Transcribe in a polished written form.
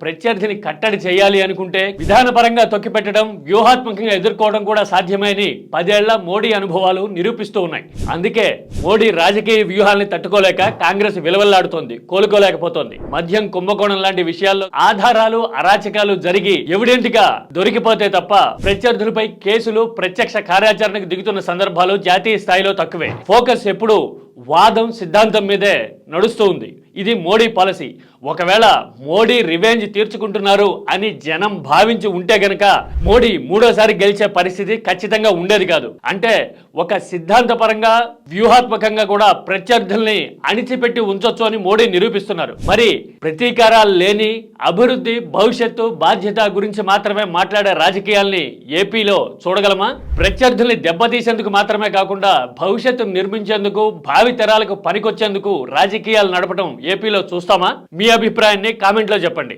ప్రత్యర్థిని కట్టడి చేయాలి అనుకుంటే విధానపరంగా తొక్కిపెట్టడం, వ్యూహాత్మకంగా ఎదుర్కోవడం కూడా సాధ్యమని 10 ఏళ్ల మోడీ అనుభవాలు నిరూపిస్తూ ఉన్నాయి. అందుకే మోడీ రాజకీయ వ్యూహాల్ని తట్టుకోలేక కాంగ్రెస్ విలవెల్లాడుతోంది, కోలుకోలేకపోతోంది. మద్యం కుంభకోణం లాంటి విషయాల్లో ఆధారాలు, అరాచకాలు జరిగి ఎవిడెంట్ గా దొరికిపోతే తప్ప ప్రత్యర్థులపై కేసులు, ప్రత్యక్ష కార్యాచరణకు దిగుతున్న సందర్భాలు జాతీయ స్థాయిలో తక్కువే. ఫోకస్ ఎప్పుడు వాదం, సిద్ధాంతం మీదే నడుస్తూ ఉంది. ఇది మోడీ పాలసీ. ఒకవేళ మోడీ రివెంజ్ తీర్చుకుంటున్నారు అని జనం భావించి ఉంటే గనక మోడీ మూడోసారి గెలిచే పరిస్థితి ఖచ్చితంగా ఉండేది కాదు. అంటే ఒక సిద్ధాంతపరంగా, వ్యూహాత్మకంగా కూడా ప్రత్యర్థుల్ని అణిచిపెట్టి ఉంచొచ్చు అని మోడీ నిరూపిస్తున్నారు. మరి ప్రతీకారాలు లేని అభివృద్ధి, భవిష్యత్తు, బాధ్యత గురించి మాత్రమే మాట్లాడే రాజకీయాల్ని ఏపీలో చూడగలమా? ప్రత్యర్థుల్ని దెబ్బతీసేందుకు మాత్రమే కాకుండా భవిష్యత్తు నిర్మించేందుకు, భావి తరాలకు పనికొచ్చేందుకు రాజకీయాలు నడపడం ఏపీలో చూస్తామా? మీ అభిప్రాయాన్ని కామెంట్లో చెప్పండి.